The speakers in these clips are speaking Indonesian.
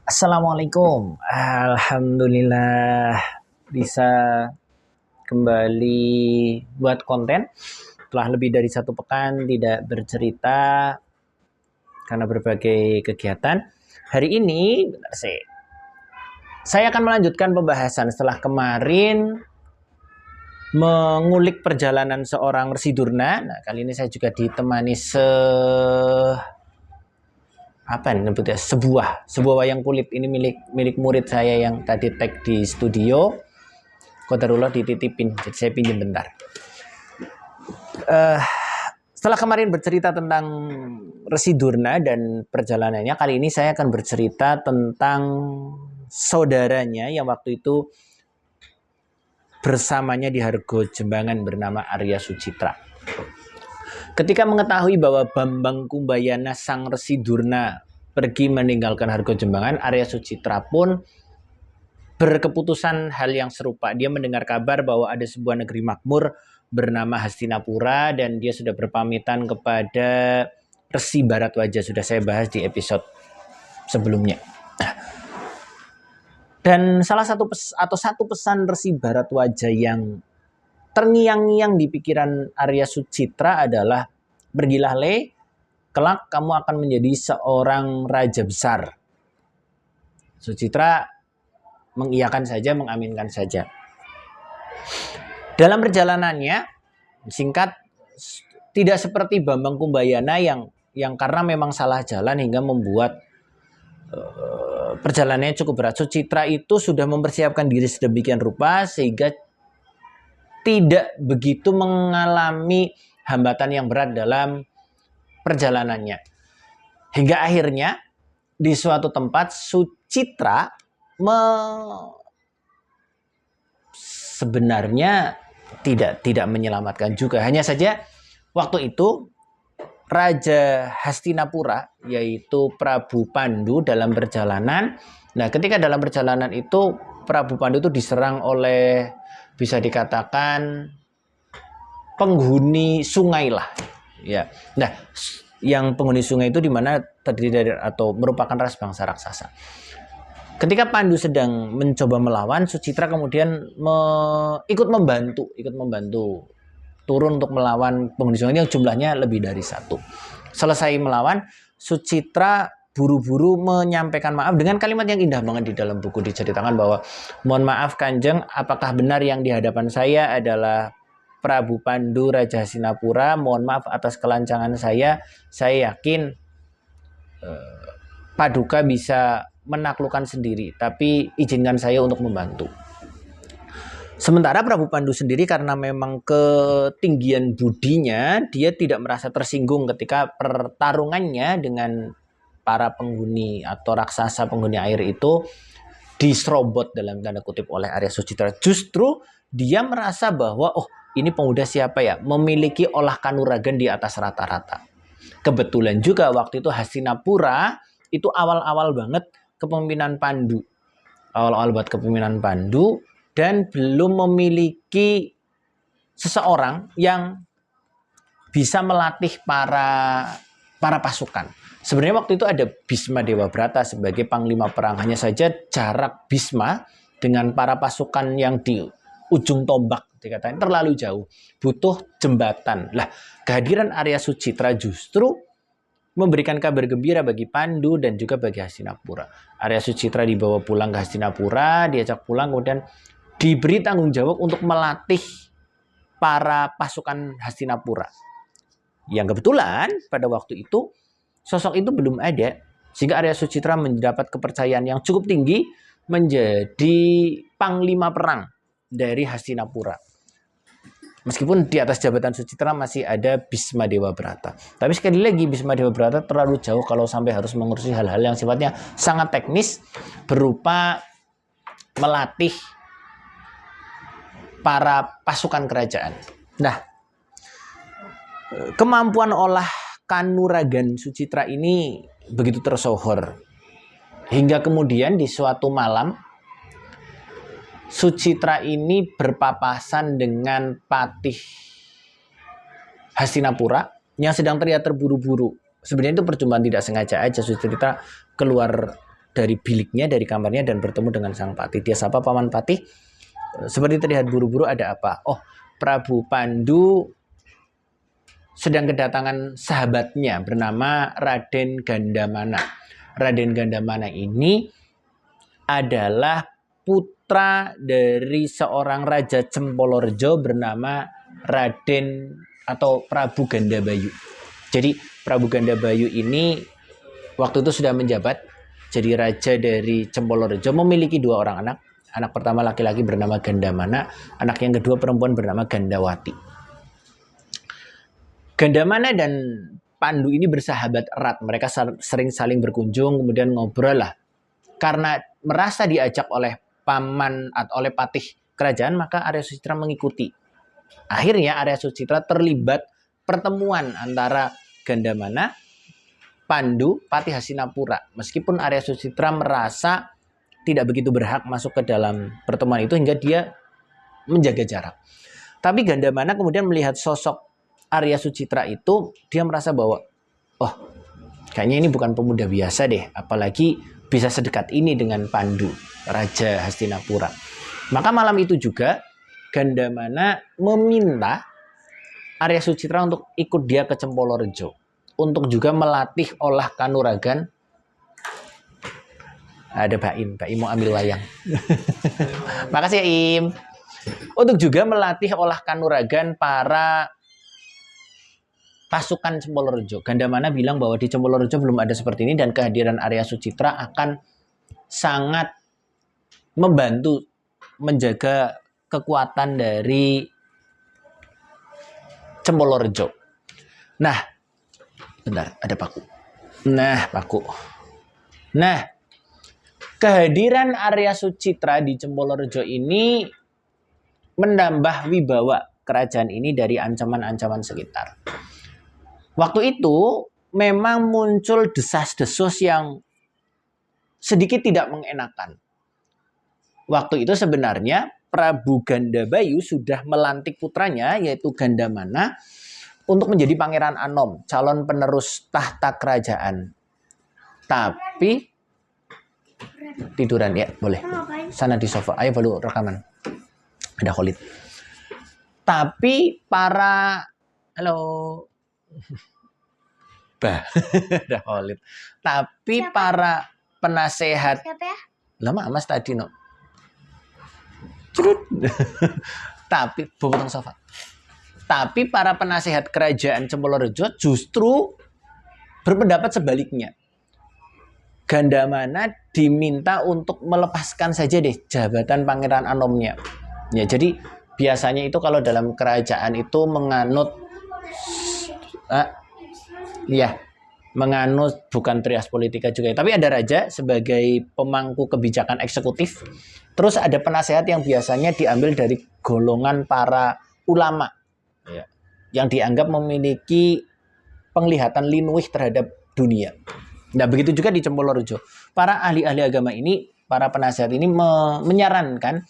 Assalamualaikum. Alhamdulillah bisa kembali buat konten. Telah lebih dari 1 pekan tidak bercerita karena berbagai kegiatan. Hari ini, saya akan melanjutkan pembahasan setelah kemarin mengulik perjalanan seorang Resi Durna. Nah, kali ini saya juga ditemani sebuah wayang kulit. Ini milik murid saya yang tadi tag di studio. Qadarullah dititipin, jadi saya pinjam bentar. Setelah kemarin bercerita tentang Resi Durna dan perjalanannya, kali ini saya akan bercerita tentang saudaranya yang waktu itu bersamanya di Hargojembangan bernama Arya Sucitra. Ketika mengetahui bahwa Bambang Kumbayana sang Resi Durna pergi meninggalkan Hargojembangan, Arya Sucitra pun berkeputusan hal yang serupa. Dia mendengar kabar bahwa ada sebuah negeri makmur bernama Hastinapura dan dia sudah berpamitan kepada Resi Bharadwaja. Sudah saya bahas di episode sebelumnya. Dan satu pesan Resi Bharadwaja yang terngiang-ngiang di pikiran Arya Sucitra adalah, pergilah Le, kelak kamu akan menjadi seorang raja besar. Sucitra mengiyakan saja, mengaminkan saja. Dalam perjalanannya, singkat, tidak seperti Bambang Kumbayana yang karena memang salah jalan hingga membuat perjalanannya cukup berat. Sucitra itu sudah mempersiapkan diri sedemikian rupa sehingga tidak begitu mengalami hambatan yang berat dalam perjalanannya. Hingga akhirnya di suatu tempat Sucitra sebenarnya tidak menyelamatkan juga. Hanya saja waktu itu Raja Hastinapura, yaitu Prabu Pandu, dalam perjalanan. Nah, ketika dalam perjalanan itu Prabu Pandu itu diserang oleh, bisa dikatakan, penghuni sungai lah. Ya. Nah, yang penghuni sungai itu di mana terdiri dari atau merupakan ras bangsa raksasa. Ketika Pandu sedang mencoba melawan, Sucitra kemudian ikut membantu turun untuk melawan penghuni sungai yang jumlahnya lebih dari 1. Selesai melawan, Sucitra buru-buru menyampaikan maaf dengan kalimat yang indah banget. Di dalam buku diceritakan bahwa, mohon maaf Kanjeng, apakah benar yang di hadapan saya adalah Prabu Pandu Raja Hastinapura? Mohon maaf atas kelancangan saya yakin Paduka bisa menaklukkan sendiri, tapi izinkan saya untuk membantu. Sementara Prabu Pandu sendiri karena memang ketinggian budinya, dia tidak merasa tersinggung ketika pertarungannya dengan para penghuni atau raksasa penghuni air itu diserobot dalam tanda kutip oleh Arya Sucitra. Justru dia merasa bahwa, oh, ini pemuda siapa ya, memiliki olah kanuragan di atas rata-rata. Kebetulan juga waktu itu Hastinapura itu awal-awal banget kepemimpinan Pandu. Awal-awal buat kepemimpinan Pandu dan belum memiliki seseorang yang bisa melatih para pasukan. Sebenarnya waktu itu ada Bisma Dewabrata sebagai panglima perang. Hanya saja jarak Bisma dengan para pasukan yang di ujung tombak dikatakan terlalu jauh. Butuh jembatan. Lah, kehadiran Arya Sucitra justru memberikan kabar gembira bagi Pandu dan juga bagi Hastinapura. Arya Sucitra dibawa pulang ke Hastinapura, diajak pulang, kemudian diberi tanggung jawab untuk melatih para pasukan Hastinapura. Yang kebetulan pada waktu itu sosok itu belum ada, sehingga Arya Sucitra mendapat kepercayaan yang cukup tinggi menjadi panglima perang dari Hastinapura. Meskipun di atas jabatan Sucitra masih ada Bisma Dewabrata. Tapi sekali lagi Bisma Dewabrata terlalu jauh kalau sampai harus mengurusi hal-hal yang sifatnya sangat teknis berupa melatih para pasukan kerajaan. Nah, kemampuan olah kanuragan Sucitra ini begitu tersohor. Hingga kemudian di suatu malam Sucitra ini berpapasan dengan Patih Hastinapura yang sedang terlihat terburu-buru. Sebenarnya itu perjumpaan tidak sengaja aja. Sucitra keluar dari biliknya, dari kamarnya dan bertemu dengan sang patih. Dia sapa, Paman Patih, seperti terlihat buru-buru, ada apa? Oh, Prabu Pandu sedang kedatangan sahabatnya bernama Raden Gandamana. Raden Gandamana ini adalah putra dari seorang raja Cempolorjo bernama Raden atau Prabu Gandabayu. Jadi Prabu Gandabayu ini waktu itu sudah menjabat jadi raja dari Cempolorjo, memiliki 2 orang anak. Anak pertama laki-laki bernama Gandamana, anak yang kedua perempuan bernama Gandawati. Gandamana dan Pandu ini bersahabat erat. Mereka sering saling berkunjung, kemudian ngobrol lah. Karena merasa diajak oleh paman atau oleh patih kerajaan, maka Arya Sucitra mengikuti. Akhirnya Arya Sucitra terlibat pertemuan antara Gandamana, Pandu, Patih Hastinapura. Meskipun Arya Sucitra merasa tidak begitu berhak masuk ke dalam pertemuan itu hingga dia menjaga jarak. Tapi Gandamana kemudian melihat sosok Arya Sucitra itu, dia merasa bahwa, oh, kayaknya ini bukan pemuda biasa deh, apalagi bisa sedekat ini dengan Pandu, Raja Hastinapura. Maka malam itu juga Gandamana meminta Arya Sucitra untuk ikut dia ke Cempolorjo untuk juga melatih olah kanuragan. Ada Baim mau ambil wayang. Makasih ya Im. Untuk juga melatih olah kanuragan para pasukan Cempolorjo. Gandamana bilang bahwa di Cempolorjo belum ada seperti ini dan kehadiran Arya Sucitra akan sangat membantu menjaga kekuatan dari Cempolorjo. Nah, bentar, ada paku. Paku. Kehadiran Arya Sucitra di Cempolorjo ini menambah wibawa kerajaan ini dari ancaman-ancaman sekitar. Waktu itu memang muncul desas-desus yang sedikit tidak mengenakan. Waktu itu sebenarnya Prabu Gandabayu sudah melantik putranya yaitu Gandamana untuk menjadi Pangeran Anom, calon penerus tahta kerajaan. Tapi tiduran ya, boleh. Sana di sofa. Ayo baru rekaman. Ada Khalid. Tapi para ada Khalid. Tapi siapa? Para penasehat. Siapa ya? Lama Mas tadi no. Tapi bobotong sofa. Tapi para penasehat kerajaan Cempolorjo justru berpendapat sebaliknya. Gandamana diminta untuk melepaskan saja deh jabatan Pangeran Anomnya. Ya, jadi biasanya itu kalau dalam kerajaan itu menganut bukan trias politika juga, tapi ada raja sebagai pemangku kebijakan eksekutif. Terus ada penasehat yang biasanya diambil dari golongan para ulama, ya, yang dianggap memiliki penglihatan linuih terhadap dunia. Nah, begitu juga di Cempolorjo. Para ahli-ahli agama ini, para penasehat ini menyarankan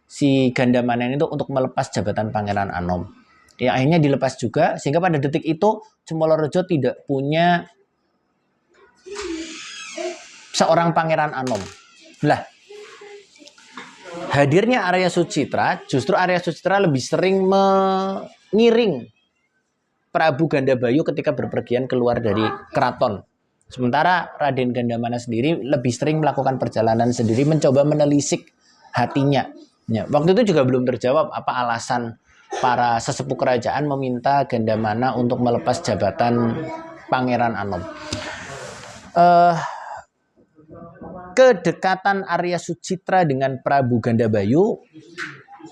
si Gandamana itu untuk melepas jabatan Pangeran Anom. Ya, akhirnya dilepas juga, sehingga pada detik itu Cempolorjo tidak punya seorang Pangeran Anom. Lah, hadirnya Arya Sucitra, justru Arya Sucitra lebih sering mengiring Prabu Gandabayu ketika berpergian keluar dari keraton. Sementara Raden Gandamana sendiri lebih sering melakukan perjalanan sendiri, mencoba menelisik hatinya. Ya, waktu itu juga belum terjawab apa alasan para sesepuh kerajaan meminta Gandamana untuk melepas jabatan Pangeran Anom. Kedekatan Arya Sucitra dengan Prabu Gandabayu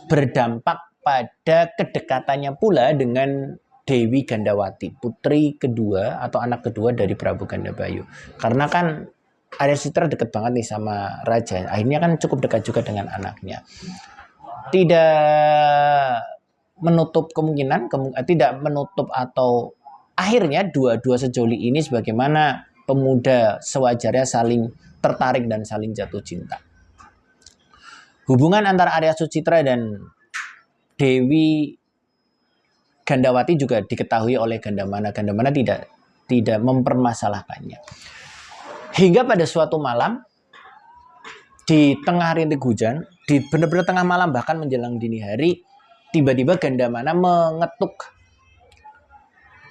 berdampak pada kedekatannya pula dengan Dewi Gandawati, putri kedua atau anak kedua dari Prabu Gandabayu. Karena kan Arya Sucitra dekat banget nih sama raja. Akhirnya kan cukup dekat juga dengan anaknya. Tidak menutup kemungkinan, tidak menutup atau akhirnya dua sejoli ini sebagaimana pemuda sewajarnya saling tertarik dan saling jatuh cinta. Hubungan antara Arya Sucitra dan Dewi Gandawati juga diketahui oleh Gandamana. Gandamana tidak mempermasalahkannya. Hingga pada suatu malam di tengah rintik hujan, di benar-benar tengah malam bahkan menjelang dini hari, tiba-tiba Gandamana mengetuk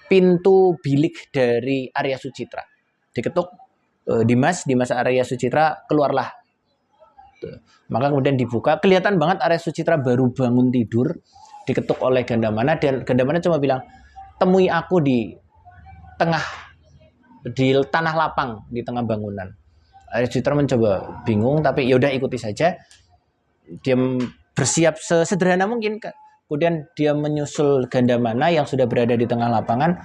pintu bilik dari Arya Sucitra. Diketuk, Dimas Arya Sucitra, keluarlah. Maka kemudian dibuka, kelihatan banget Arya Sucitra baru bangun tidur, diketuk oleh Gandamana, dan Gandamana cuma bilang, temui aku di tanah lapang di tengah bangunan. Arya Sucitra mencoba bingung, tapi yaudah ikuti saja. Dia bersiap sesederhana mungkin. Kemudian dia menyusul Gandamana yang sudah berada di tengah lapangan.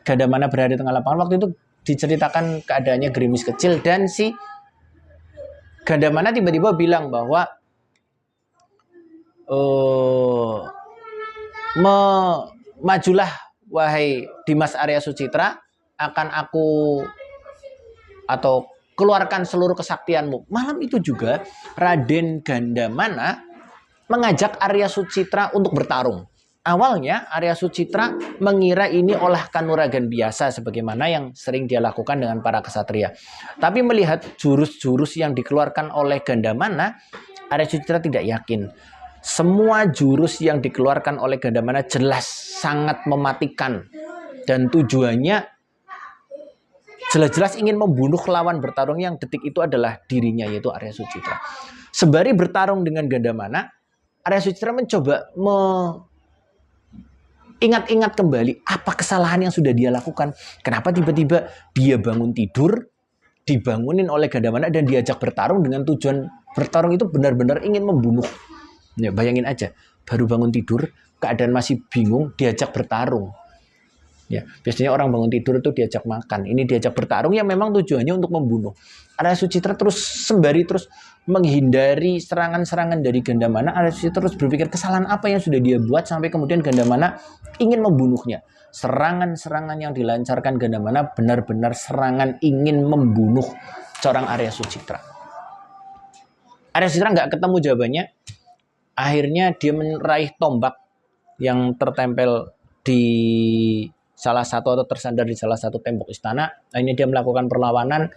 Gandamana berada di tengah lapangan. Waktu itu diceritakan keadaannya gerimis kecil, dan si Gandamana tiba-tiba bilang bahwa majulah wahai Dimas Arya Sucitra, akan aku atau keluarkan seluruh kesaktianmu. Malam itu juga Raden Gandamana mengajak Arya Sucitra untuk bertarung. Awalnya Arya Sucitra mengira ini olah kanuragan biasa sebagaimana yang sering dia lakukan dengan para kesatria. Tapi melihat jurus-jurus yang dikeluarkan oleh Gandamana, Arya Sucitra tidak yakin. Semua jurus yang dikeluarkan oleh Gandamana jelas sangat mematikan, dan tujuannya jelas-jelas ingin membunuh lawan bertarung yang detik itu adalah dirinya, yaitu Arya Sucitra. Sembari bertarung dengan Gandamana, Arya Sucitra mencoba ingat-ingat kembali apa kesalahan yang sudah dia lakukan. Kenapa tiba-tiba dia bangun tidur, dibangunin oleh Gandamana dan diajak bertarung dengan tujuan bertarung itu benar-benar ingin membunuh. Ya, bayangin aja, baru bangun tidur, keadaan masih bingung, diajak bertarung. Ya, biasanya orang bangun tidur itu diajak makan. Ini diajak bertarung yang memang tujuannya untuk membunuh. Arya Sucitra sembari terus menghindari serangan-serangan dari Gandamana. Arya Sucitra terus berpikir kesalahan apa yang sudah dia buat sampai kemudian Gandamana ingin membunuhnya. Serangan-serangan yang dilancarkan Gandamana benar-benar serangan ingin membunuh seorang Arya Sucitra. Arya Sucitra nggak ketemu jawabannya. Akhirnya dia meraih tombak yang tertempel di salah satu atau tersandar di salah satu tembok istana. Akhirnya dia melakukan perlawanan.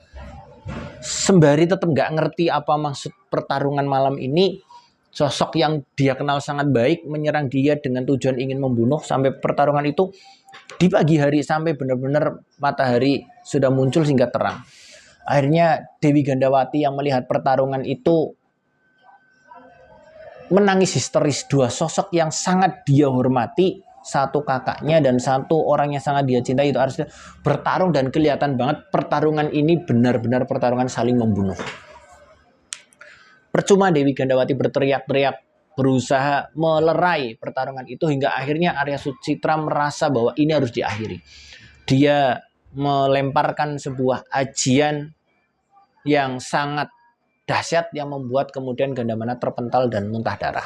Sembari tetap nggak ngerti apa maksud pertarungan malam ini, sosok yang dia kenal sangat baik menyerang dia dengan tujuan ingin membunuh. Sampai pertarungan itu di pagi hari, sampai benar-benar matahari sudah muncul sehingga terang. Akhirnya Dewi Gandawati yang melihat pertarungan itu menangis histeris. Dua sosok yang sangat dia hormati, satu kakaknya dan satu orang yang sangat dia cintai, itu harus bertarung, dan kelihatan banget pertarungan ini benar-benar pertarungan saling membunuh. Percuma Dewi Gandawati berteriak-teriak berusaha melerai pertarungan itu, hingga akhirnya Arya Sucitra merasa bahwa ini harus diakhiri. Dia melemparkan sebuah ajian yang sangat dahsyat yang membuat kemudian Gandamana terpental dan muntah darah.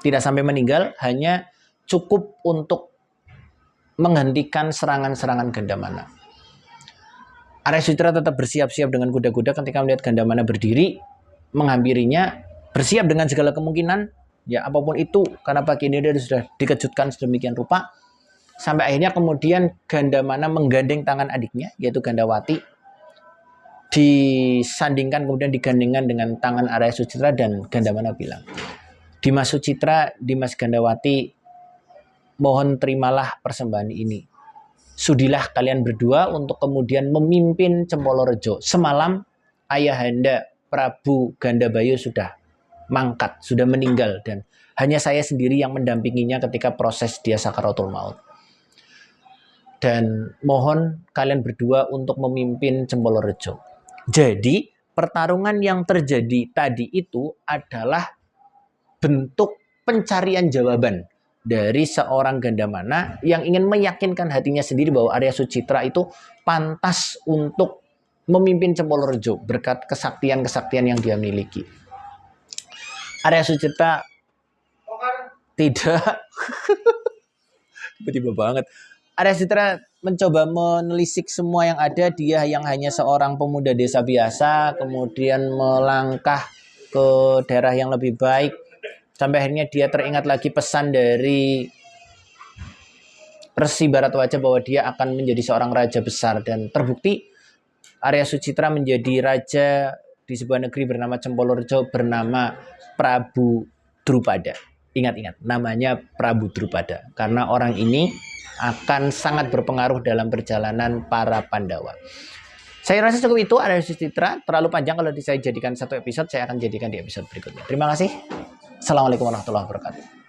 Tidak sampai meninggal, hanya cukup untuk menghentikan serangan-serangan Gandamana. Arya Sucitra tetap bersiap-siap dengan kuda-kuda ketika melihat Gandamana berdiri, menghampirinya, bersiap dengan segala kemungkinan, ya apapun itu, karena pagi ini dia sudah dikejutkan sedemikian rupa, sampai akhirnya kemudian Gandamana menggandeng tangan adiknya, yaitu Gandawati, disandingkan kemudian digandengkan dengan tangan Arya Sucitra, dan Gandamana bilang, Dimas Sucitra, Dimas Gandawati, mohon terimalah persembahan ini. Sudilah kalian berdua untuk kemudian memimpin Cempolorejo. Semalam ayahanda Prabu Gandabayu sudah mangkat, sudah meninggal, dan hanya saya sendiri yang mendampinginya ketika proses dia sakaratul maut. Dan mohon kalian berdua untuk memimpin Cempolorejo. Jadi pertarungan yang terjadi tadi itu adalah bentuk pencarian jawaban dari seorang Gandamana yang ingin meyakinkan hatinya sendiri bahwa Arya Sucitra itu pantas untuk memimpin Cempolorejo berkat kesaktian-kesaktian yang dia miliki. Arya Sucitra tidak tiba-tiba banget. Arya Sucitra mencoba menelisik semua yang ada. Dia yang hanya seorang pemuda desa biasa, kemudian melangkah ke daerah yang lebih baik, sampai akhirnya dia teringat lagi pesan dari Resi Bharadwaja bahwa dia akan menjadi seorang raja besar, dan terbukti Arya Sucitra menjadi raja di sebuah negeri bernama Cempolorjo bernama Prabu Drupada. Ingat-ingat, namanya Prabu Drupada. Karena orang ini akan sangat berpengaruh dalam perjalanan para Pandawa. Saya rasa cukup itu, ada Citra. Terlalu panjang kalau saya jadikan satu episode, saya akan jadikan di episode berikutnya. Terima kasih. Assalamualaikum warahmatullahi wabarakatuh.